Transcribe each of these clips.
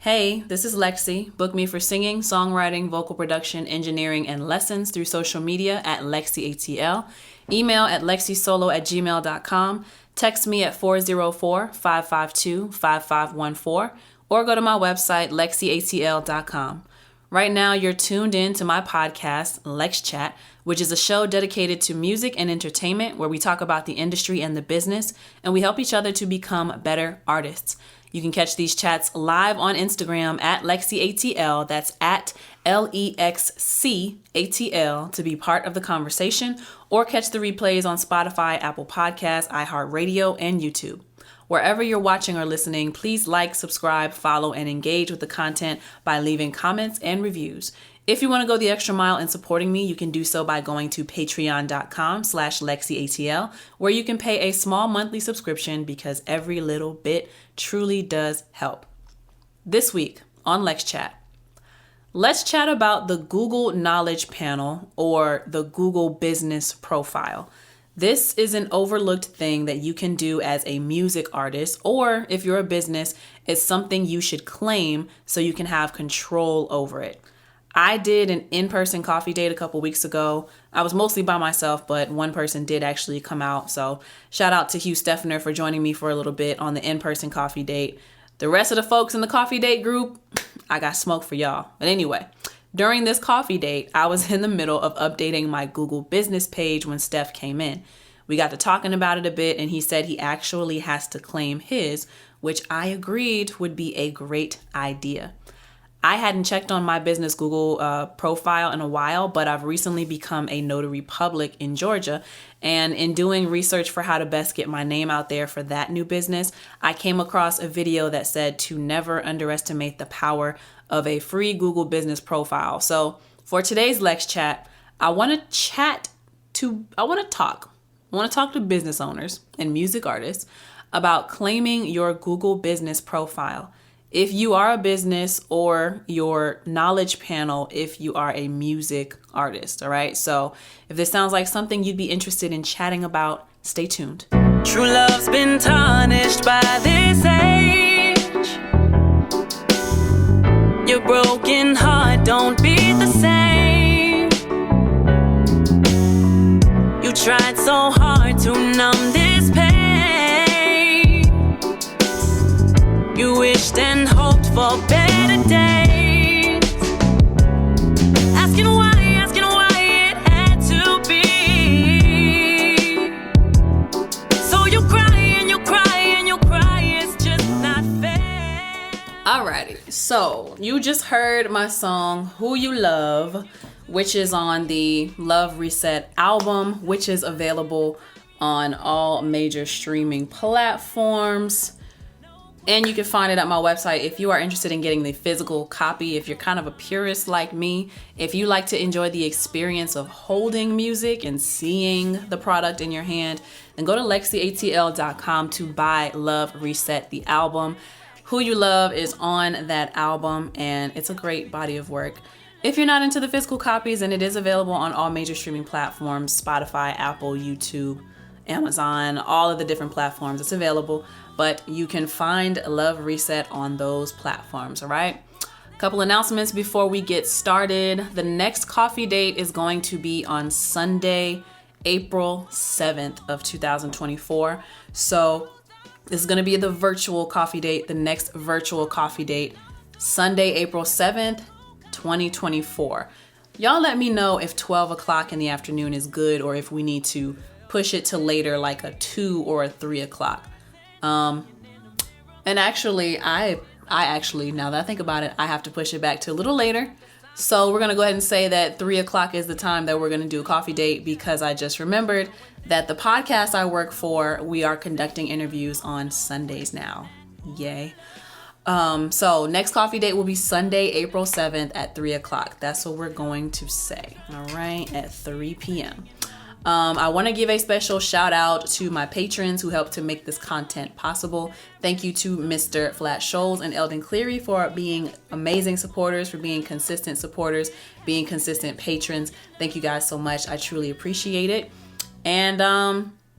Hey, this is Lexi. Book me for singing, songwriting, vocal production, engineering, and lessons through social media at LexCATL. Email at lexisolo@gmail.com. Text me at 404-552-5514 or go to my website, LexCATL.com. Right now, you're tuned in to my podcast, LEXCHAT, which is a show dedicated to music and entertainment where we talk about the industry and the business, and we help each other to become better artists. You can catch these chats live on Instagram at LexCATL, that's at LEXCATL, to be part of the conversation, or catch the replays on Spotify, Apple Podcasts, iHeartRadio, and YouTube. Wherever you're watching or listening, please like, subscribe, follow, and engage with the content by leaving comments and reviews. If you want to go the extra mile in supporting me, you can do so by going to patreon.com/LexCATL, where you can pay a small monthly subscription because every little bit truly does help. This week on LexChat, let's chat about the Google Knowledge Panel or the Google Business Profile. This is an overlooked thing that you can do as a music artist, or if you're a business, it's something you should claim so you can have control over it. I did an in-person coffee date a couple weeks ago. I was mostly by myself, but one person did actually come out. So shout out to Hugh Steffner for joining me for a little bit on the in-person coffee date. The rest of the folks in the coffee date group, I got smoke for y'all. But anyway, during this coffee date, I was in the middle of updating my Google business page when Steph came in. We got to talking about it a bit, and he said he actually has to claim his, which I agreed would be a great idea. I hadn't checked on my business Google profile in a while, but I've recently become a notary public in Georgia. And in doing research for how to best get my name out there for that new business, I came across a video that said to never underestimate the power of a free Google business profile. So for today's Lex Chat, I want to talk to business owners and music artists about claiming your Google business profile. If you are a business, or your knowledge panel if you are a music artist, all right? So if this sounds like something you'd be interested in chatting about, stay tuned. True love's been tarnished by this age. Your broken heart don't beat the same. You tried so hard to numb this pain. You wished and hoped for better days. Asking why it had to be. So you cry and you cry and you cry, it's just not fair. Alrighty, so you just heard my song, Who You Love, which is on the Love Reset album, which is available on all major streaming platforms. And you can find it at my website if you are interested in getting the physical copy. If you're kind of a purist like me, if you like to enjoy the experience of holding music and seeing the product in your hand, then go to LexCATL.com to buy Love Reset, the album. Who You Love is on that album, and it's a great body of work. If you're not into the physical copies, then it is available on all major streaming platforms, Spotify, Apple, YouTube, Amazon, all of the different platforms. It's available, but you can find Love Reset on those platforms, all right? A couple announcements before we get started. The next coffee date is going to be on Sunday, April 7th of 2024. So this is going to be the virtual coffee date, the next virtual coffee date, Sunday, April 7th, 2024. Y'all let me know if 12 o'clock in the afternoon is good, or if we need to push it to later, like a 2 or a 3 o'clock. And actually, I actually, now that I think about it, I have to push it back to a little later. So we're going to go ahead and say that 3 o'clock is the time that we're going to do a coffee date, because I just remembered that the podcast I work for, we are conducting interviews on Sundays now. Yay. So next coffee date will be Sunday, April 7th at 3 o'clock. That's what we're going to say. All right. At 3 p.m. I want to give a special shout out to my patrons who helped to make this content possible. Thank you to Mr. Flat Scholes and Eldon Cleary for being amazing supporters, for being consistent supporters, being consistent patrons. Thank you guys so much. I truly appreciate it. And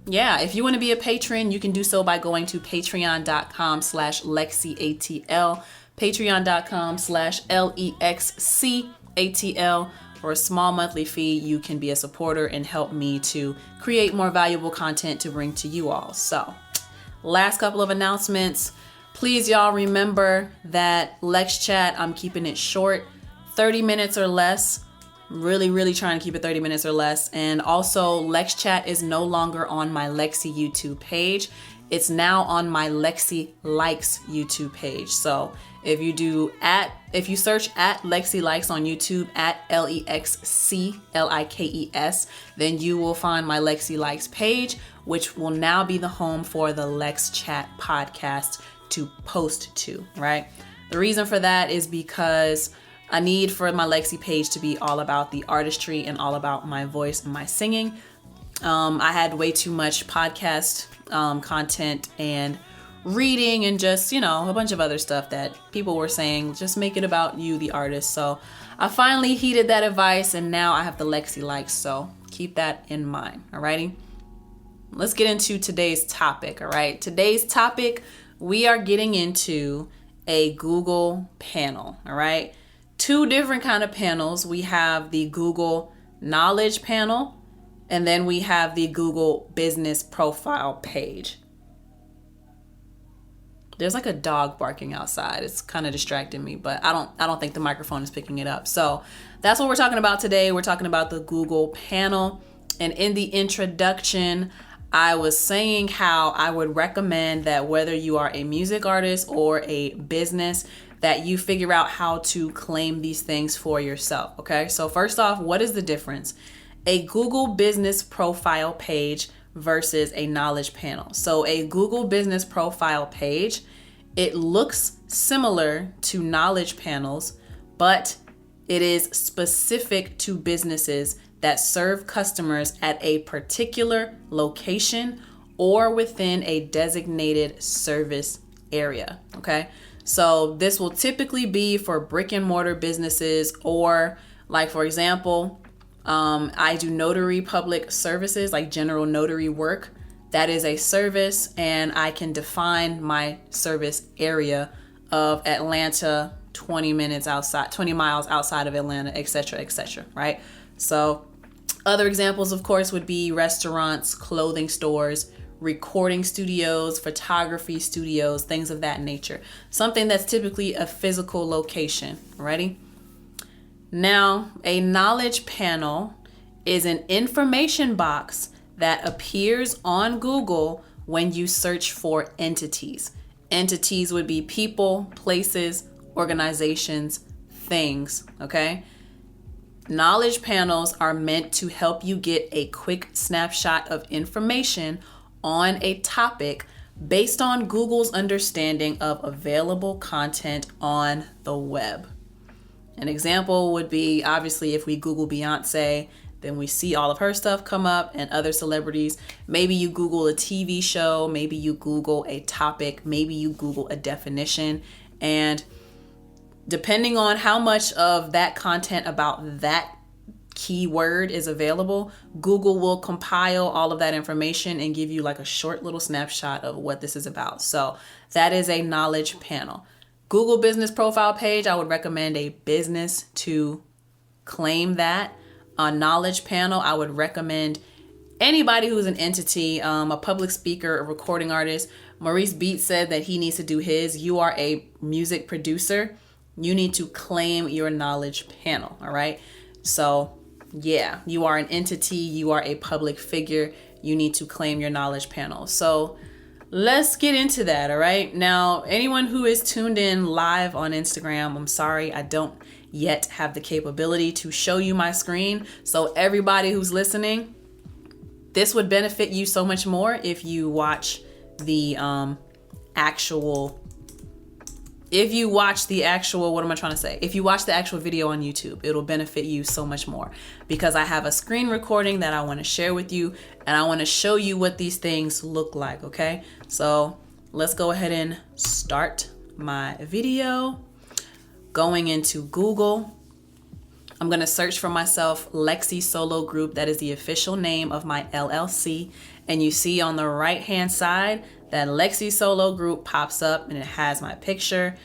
yeah, if you want to be a patron, you can do so by going to patreon.com/LexCATL. patreon.com/LEXCATL. For a small monthly fee, you can be a supporter and help me to create more valuable content to bring to you all. So, last couple of announcements. Please, y'all, remember that LexChat, I'm keeping it short, 30 minutes or less. Really trying to keep it 30 minutes or less. And also, LexChat is no longer on my Lexi YouTube page. It's now on my Lexi Likes YouTube page. So if you search at Lexi Likes on YouTube at LEXCLIKES, then you will find my Lexi Likes page, which will now be the home for the LexChat podcast to post to, right? The reason for that is because I need for my Lexi page to be all about the artistry and all about my voice and my singing. I had way too much podcast content and reading and just, a bunch of other stuff that people were saying, just make it about you, the artist. So I finally heeded that advice, and now I have the Lexi Likes. So keep that in mind. Alrighty. Let's get into today's topic. All right. Today's topic, we are getting into a Google panel. All right. Two different kind of panels. We have the Google Knowledge panel, and then we have the Google Business Profile page. There's like a dog barking outside. It's kind of distracting me, but I don't think the microphone is picking it up. So that's what we're talking about today. We're talking about the Google panel. And in the introduction, I was saying how I would recommend that whether you are a music artist or a business, that you figure out how to claim these things for yourself. Okay. So first off, what is the difference? A Google Business Profile page versus a knowledge panel. So a Google Business Profile page, it looks similar to knowledge panels, but it is specific to businesses that serve customers at a particular location or within a designated service area. Okay. So this will typically be for brick and mortar businesses, or like, for example, I do notary public services, like general notary work. That is a service, and I can define my service area of Atlanta, 20 miles outside of Atlanta, etc., right? So other examples, of course, would be restaurants, clothing stores, recording studios, photography studios, things of that nature. Something that's typically a physical location. Ready? Now, a knowledge panel is an information box that appears on Google when you search for entities. Entities would be people, places, organizations, things, okay? Knowledge panels are meant to help you get a quick snapshot of information on a topic based on Google's understanding of available content on the web. An example would be, obviously, if we Google Beyonce, then we see all of her stuff come up and other celebrities. Maybe you Google a TV show, maybe you Google a topic, maybe you Google a definition. And depending on how much of that content about that keyword is available, Google will compile all of that information and give you like a short little snapshot of what this is about. So that is a knowledge panel. Google Business Profile page, I would recommend a business to claim that. A knowledge panel, I would recommend anybody who's an entity, a public speaker, a recording artist. Maurice Beats said that he needs to do his. You are a music producer. You need to claim your knowledge panel, all right? So yeah, you are an entity, you are a public figure, you need to claim your knowledge panel. So let's get into that, all right? Now, anyone who is tuned in live on Instagram, I'm sorry, I don't yet have the capability to show you my screen. So everybody who's listening, this would benefit you so much more if you watch the actual If you watch the actual video on YouTube, it'll benefit you so much more because I have a screen recording that I want to share with you and I want to show you what these things look like, okay? So let's go ahead and start my video. Going into Google, I'm going to search for myself Lexi Solo Group. That is the official name of my LLC. And you see on the right hand side that Lexi Solo Group pops up and it has my picture.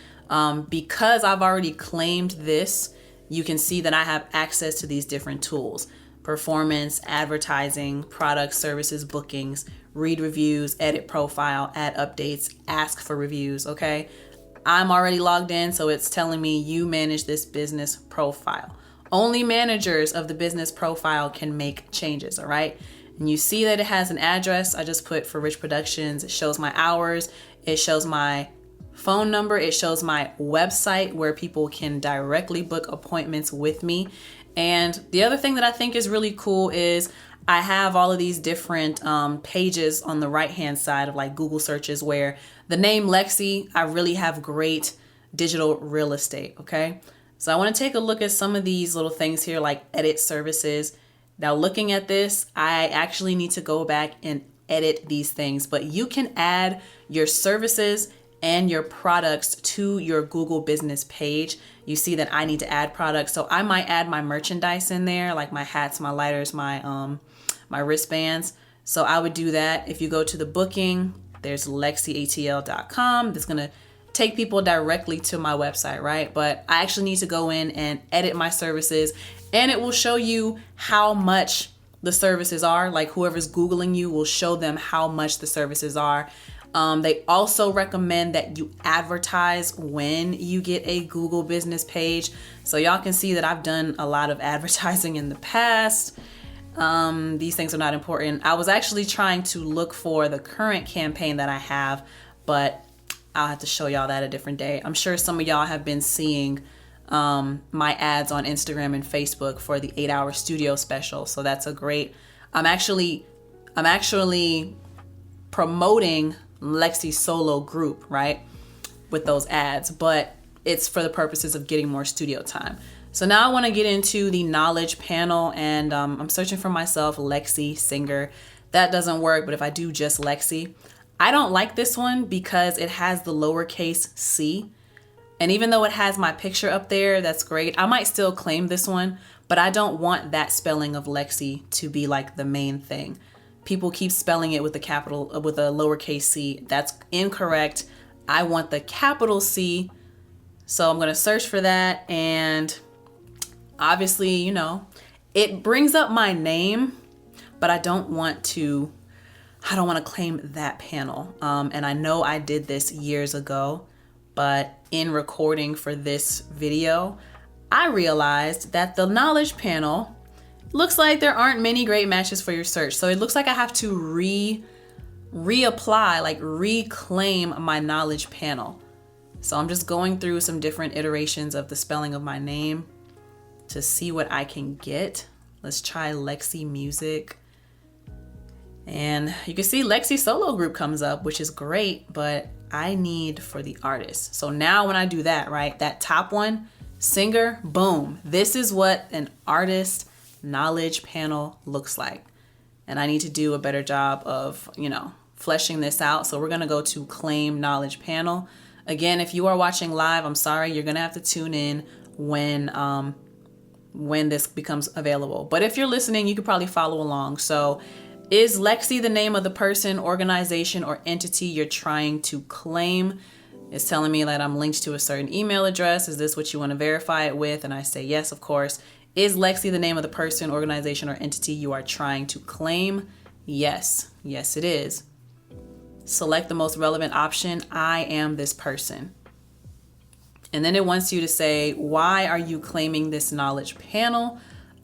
Because I've already claimed this, you can see that I have access to these different tools: performance, advertising, products, services, bookings, read reviews, edit profile, add updates, ask for reviews. Okay. I'm already logged in, so it's telling me you manage this business profile. Only managers of the business profile can make changes. All right. And you see that it has an address. I just put For Rich Productions. It shows my hours. It shows my phone number. It shows my website where people can directly book appointments with me. And the other thing that I think is really cool is I have all of these different pages on the right hand side of like Google searches where the name Lexi, I really have great digital real estate. Okay. So I want to take a look at some of these little things here, like edit services. Now looking at this, I actually need to go back and edit these things, but you can add your services and your products to your Google business page. You see that I need to add products. So I might add my merchandise in there, like my hats, my lighters, my wristbands. So I would do that. If you go to the booking, there's LexCATL.com. That's going to take people directly to my website, right? But I actually need to go in and edit my services, and it will show you how much the services are. Like whoever's Googling you will show them how much the services are. They also recommend that you advertise when you get a Google business page. So y'all can see that I've done a lot of advertising in the past. These things are not important. I was actually trying to look for the current campaign that I have, but I'll have to show y'all that a different day. I'm sure some of y'all have been seeing my ads on Instagram and Facebook for the 8-hour studio special. So that's a great, I'm actually promoting Lexi solo group, right? With those ads, but it's for the purposes of getting more studio time. So now I want to get into the knowledge panel, and I'm searching for myself, Lexi singer. That doesn't work, but if I do just Lexi, I don't like this one because it has the lowercase c. And even though it has my picture up there, that's great. I might still claim this one, but I don't want that spelling of Lexi to be like the main thing. People keep spelling it with a lowercase c. That's incorrect. I want the capital C. So I'm going to search for that. And obviously, you know, it brings up my name, but I don't want to claim that panel. And I know I did this years ago, but in recording for this video, I realized that the knowledge panel looks like there aren't many great matches for your search. So it looks like I have to reapply, like reclaim my knowledge panel. So I'm just going through some different iterations of the spelling of my name to see what I can get. Let's try Lexi Music. And you can see Lexi Solo Group comes up, which is great, but I need for the artist. So now when I do that, right, that top one, singer, boom. This is what an artist knowledge panel looks like. And I need to do a better job of, you know, fleshing this out. So we're going to go to claim knowledge panel. Again, if you are watching live, I'm sorry, you're going to have to tune in when this becomes available. But if you're listening, you could probably follow along. So is Lexi the name of the person, organization, or entity you're trying to claim? It's telling me that I'm linked to a certain email address. Is this what you want to verify it with? And I say yes, of course. Is Lexi the name of the person, organization, or entity you are trying to claim? Yes. Yes, it is. Select the most relevant option. I am this person. And then it wants you to say, why are you claiming this knowledge panel?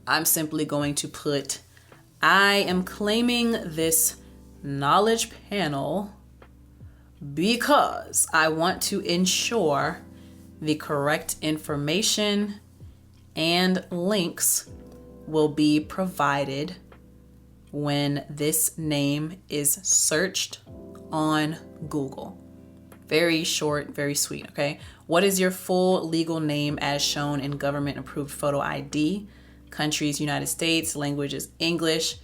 I'm simply going to put, I am claiming this knowledge panel because I want to ensure the correct information and links will be provided when this name is searched on Google. Very short, very sweet, okay? What is your full legal name as shown in government approved photo ID? Countries, United States. Language is English.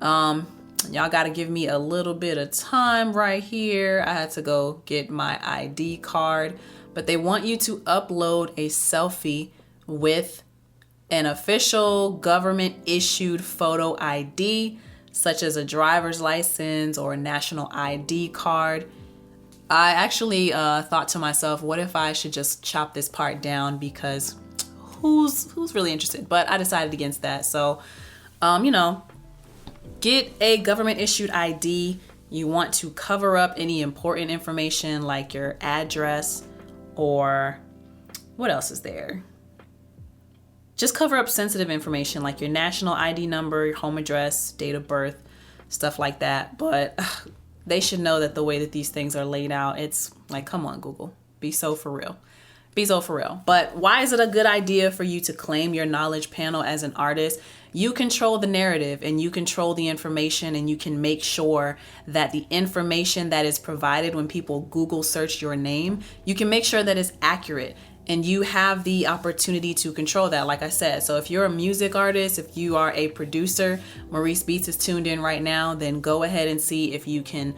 Y'all got to give me a little bit of time right here. I had to go get my ID card, but they want you to upload a selfie with an official government issued photo ID, such as a driver's license or a national ID card. I actually thought to myself, what if I should just chop this part down, because who's really interested? But I decided against that. So, get a government issued ID. You want to cover up any important information like your address, or what else is there? Just cover up sensitive information like your national ID number, your home address, date of birth, stuff like that. But they should know that the way that these things are laid out, it's like, come on, Google, be so for real. Be so for real. But why is it a good idea for you to claim your knowledge panel as an artist? You control the narrative and you control the information, and you can make sure that the information that is provided when people Google search your name, you can make sure that it's accurate. And you have the opportunity to control that, like I said. So if you're a music artist, if you are a producer, Maurice Beats is tuned in right now, then go ahead and see if you can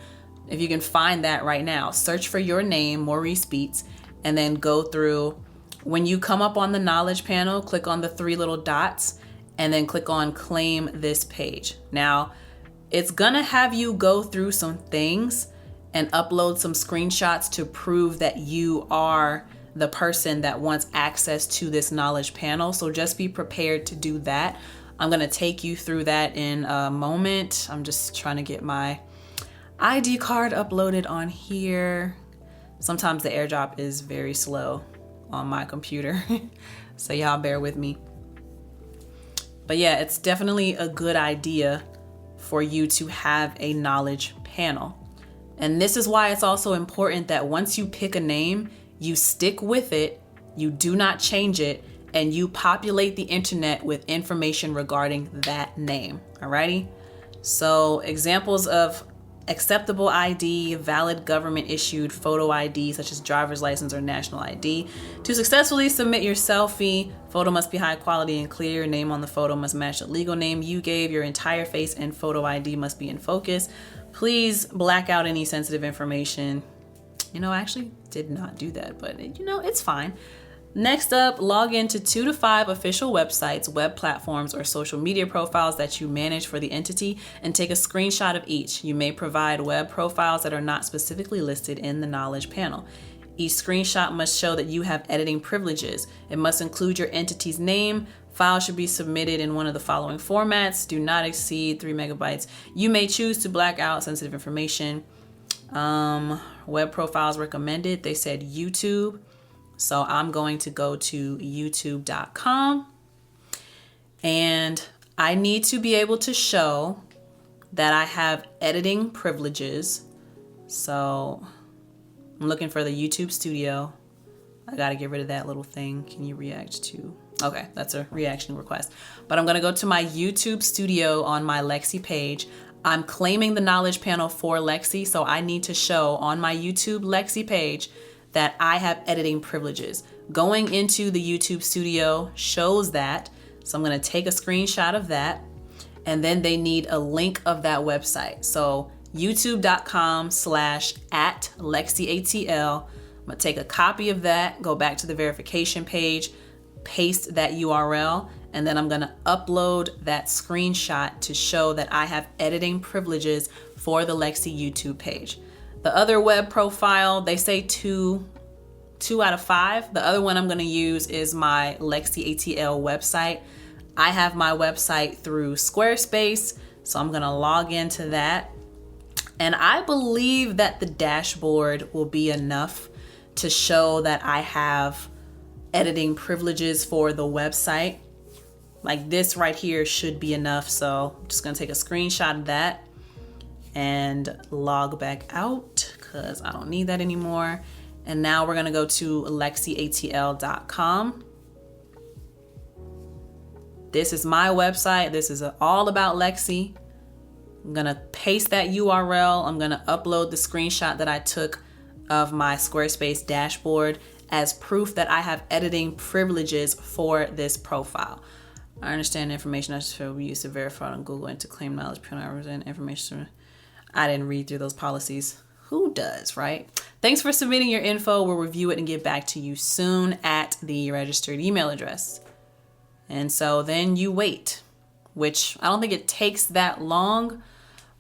find that right now. Search for your name, Maurice Beats, and then go through. When you come up on the knowledge panel, click on the 3 little dots and then click on claim this page. Now, it's gonna have you go through some things and upload some screenshots to prove that you are the person that wants access to this knowledge panel. So just be prepared to do that. I'm gonna take you through that in a moment. I'm just trying to get my ID card uploaded on here. Sometimes the AirDrop is very slow on my computer, so y'all bear with me. But yeah, it's definitely a good idea for you to have a knowledge panel. And this is why it's also important that once you pick a name, you stick with it, you do not change it, and you populate the internet with information regarding that name. Alrighty? So examples of acceptable ID, valid government issued photo ID such as driver's license or national ID. To successfully submit your selfie, photo must be high quality and clear. Name on the photo must match the legal name you gave. Your entire face and photo ID must be in focus. Please black out any sensitive information. I actually did not do that, but it's fine. Next up, log into 2 to 5 official websites, web platforms, or social media profiles that you manage for the entity, and take a screenshot of each. You may provide web profiles that are not specifically listed in the knowledge panel. Each screenshot must show that you have editing privileges. It must include your entity's name. Files should be submitted in one of the following formats. Do not exceed 3 megabytes. You may choose to black out sensitive information. Web profiles recommended. They said YouTube. So I'm going to go to youtube.com, and I need to be able to show that I have editing privileges. So I'm looking for the YouTube studio. I got to get rid of that little thing. Can you react to? Okay, that's a reaction request. But I'm going to go to my YouTube studio on my Lexi page. I'm claiming the knowledge panel for Lexi, so I need to show on my YouTube Lexi page that I have editing privileges. Going into the YouTube studio shows that. So I'm going to take a screenshot of that, and then they need a link of that website. So youtube.com/@LexCATL. I'm going to take a copy of that, go back to the verification page, paste that URL, and then I'm going to upload that screenshot to show that I have editing privileges for the Lexi YouTube page. The other web profile, they say 2 out of 5. The other one I'm going to use is my LexCATL website. I have my website through Squarespace, so I'm going to log into that. And I believe that the dashboard will be enough to show that I have editing privileges for the website. Like this right here should be enough. So I'm just going to take a screenshot of that and log back out because I don't need that anymore. And now we're going to go to LexCATL.com. This is my website. This is all about Lexi. I'm going to paste that URL. I'm going to upload the screenshot that I took of my Squarespace dashboard as proof that I have editing privileges for this profile. I understand the information I should be used to verify on Google and to claim knowledge, and information. I didn't read through those policies. Who does, right? Thanks for submitting your info. We'll review it and get back to you soon at the registered email address. And so then you wait, which I don't think it takes that long,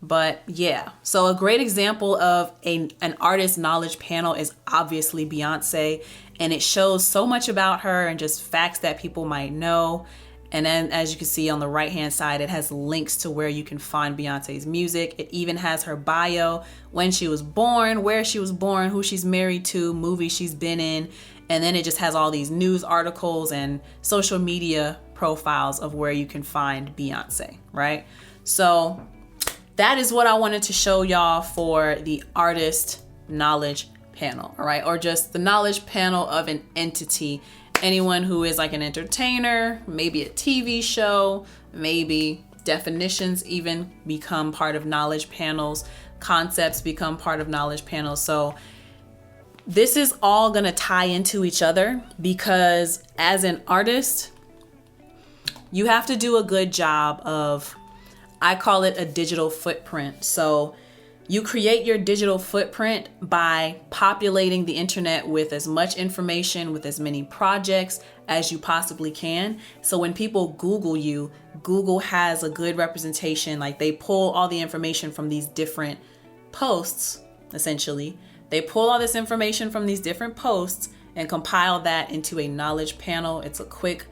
But yeah, so a great example of an artist knowledge panel is obviously Beyonce, and it shows so much about her and just facts that people might know. And then as you can see on the right hand side, it has links to where you can find Beyonce's music. It even has her bio, when she was born, where she was born, who she's married to, movies she's been in. And then it just has all these news articles and social media profiles of where you can find Beyonce, right? So that is what I wanted to show y'all for the artist knowledge panel, all right? Or just the knowledge panel of an entity. Anyone who is like an entertainer, maybe a TV show, maybe definitions even become part of knowledge panels, concepts become part of knowledge panels. So this is all gonna tie into each other, because as an artist, you have to do a good job of, I call it a digital footprint. So you create your digital footprint by populating the internet with as much information, with as many projects as you possibly can. So when people Google you, Google has a good representation. Like, they pull all the information from these different posts, essentially. They pull all this information from these different posts and compile that into a knowledge panel. It's a quick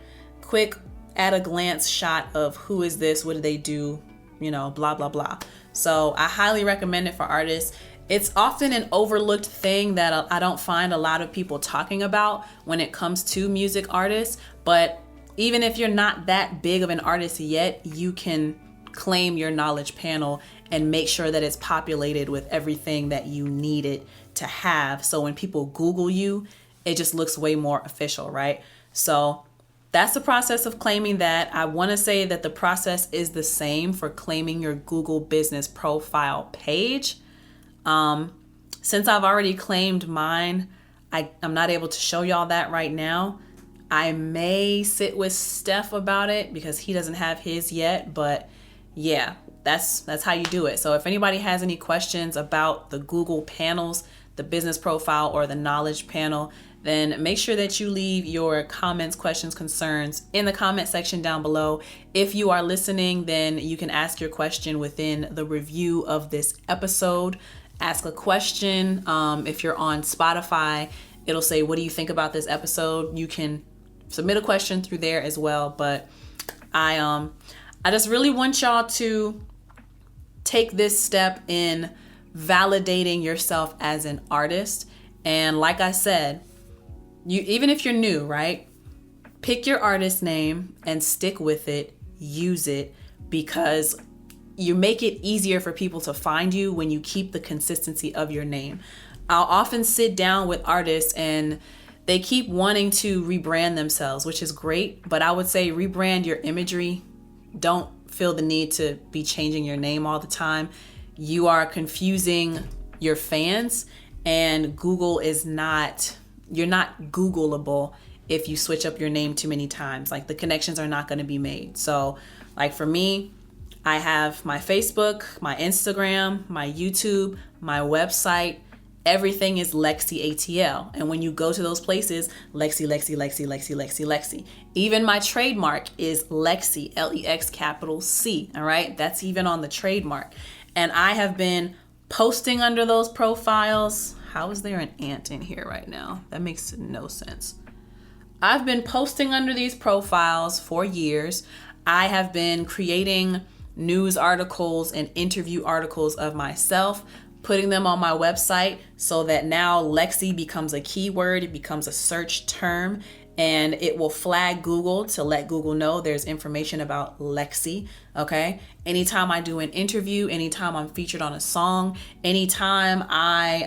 at a glance shot of who is this, what do they do, you know, blah, blah, blah. So I highly recommend it for artists. It's often an overlooked thing that I don't find a lot of people talking about when it comes to music artists. But even if you're not that big of an artist yet, you can claim your knowledge panel and make sure that it's populated with everything that you need it to have. So when people Google you, it just looks way more official, right? So that's the process of claiming that. I want to say that the process is the same for claiming your Google business profile page. Since I've already claimed mine, I'm not able to show y'all that right now. I may sit with Steph about it because he doesn't have his yet, but yeah, that's how you do it. So if anybody has any questions about the Google panels, the business profile or the knowledge panel, then make sure that you leave your comments, questions, concerns in the comment section down below. If you are listening, then you can ask your question within the review of this episode. Ask a question. If you're on Spotify, it'll say, what do you think about this episode? You can submit a question through there as well. But I just really want y'all to take this step in validating yourself as an artist. And like I said, even if you're new, right? Pick your artist name and stick with it, use it, because you make it easier for people to find you when you keep the consistency of your name. I'll often sit down with artists and they keep wanting to rebrand themselves, which is great, but I would say rebrand your imagery. Don't feel the need to be changing your name all the time. You are confusing your fans, and Google is not... You're not Googleable if you switch up your name too many times. Like, the connections are not going to be made. So like for me, I have my Facebook, my Instagram, my YouTube, my website. Everything is LexCATL. And when you go to those places, Lexi. Even my trademark is Lexi, LEXCATL. All right. That's even on the trademark. And I have been posting under those profiles. How is there an ant in here right now? That makes no sense. I've been posting under these profiles for years. I have been creating news articles and interview articles of myself, putting them on my website so that now Lexi becomes a keyword. It becomes a search term, and it will flag Google to let Google know there's information about Lexi, okay? Anytime I do an interview, anytime I'm featured on a song, anytime I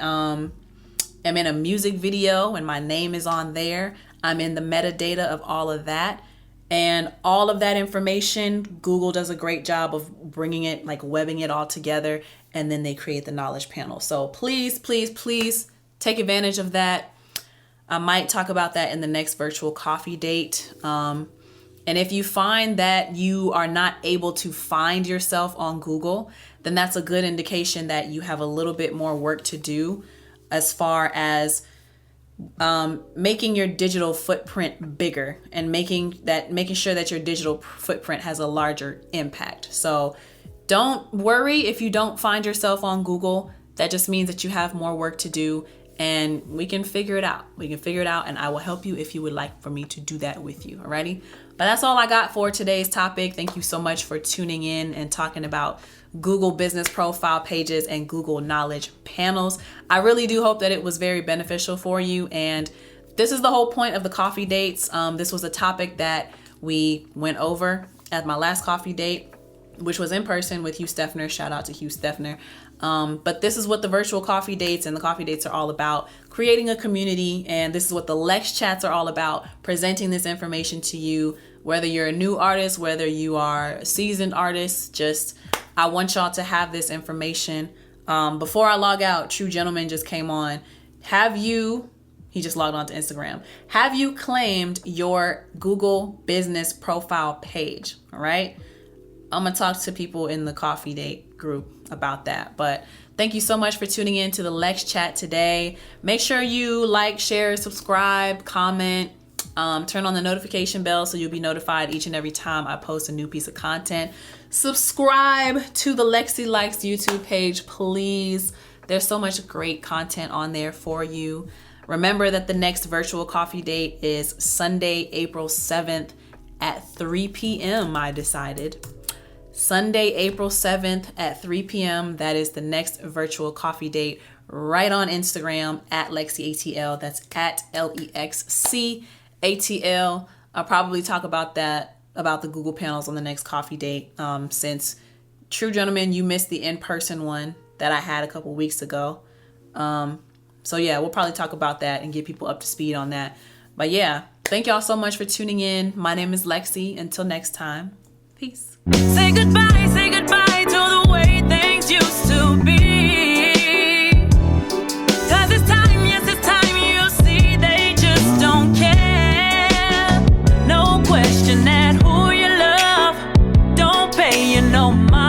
am in a music video and my name is on there, I'm in the metadata of all of that. And all of that information, Google does a great job of bringing it, like webbing it all together, and then they create the knowledge panel. So please, please, please take advantage of that. I might talk about that in the next virtual coffee date. And if you find that you are not able to find yourself on Google, then that's a good indication that you have a little bit more work to do as far as making your digital footprint bigger and making sure that your digital footprint has a larger impact. So don't worry if you don't find yourself on Google. That just means that you have more work to do, and we can figure it out. We can figure it out, and I will help you if you would like for me to do that with you. Alrighty? But that's all I got for today's topic. Thank you so much for tuning in and talking about Google business profile pages and Google knowledge panels. I really do hope that it was very beneficial for you. And this is the whole point of the coffee dates. This was a topic that we went over at my last coffee date, which was in person with Hugh Steffner. Shout out to Hugh Steffner. But this is what the virtual coffee dates and the coffee dates are all about, creating a community. And this is what the Lex Chats are all about, presenting this information to you, whether you're a new artist, whether you are a seasoned artist. I want y'all to have this information. Before I log out, True Gentleman just came on. He just logged on to Instagram. Have you claimed your Google business profile page? All right. I'm going to talk to people in the coffee date group about that. But thank you so much for tuning in to the Lex Chat today. Make sure you like, share, subscribe, comment, turn on the notification bell so you'll be notified each and every time I post a new piece of content. Subscribe to the Lexi Likes YouTube page, please. There's so much great content on there for you. Remember that the next virtual coffee date is Sunday, April 7th at 3 p.m. I decided. Sunday, April 7th at 3 p.m. That is the next virtual coffee date right on Instagram at LexCATL. That's at LEXCATL. I'll probably talk about the Google panels on the next coffee date. Since True Gentleman, you missed the in-person one that I had a couple weeks ago. So yeah, we'll probably talk about that and get people up to speed on that. But yeah, thank y'all so much for tuning in. My name is Lexi. Until next time, peace. Say goodbye to the way things used to be. 'Cause it's time, yes, it's time, you'll see they just don't care. No question that who you love don't pay you no mind.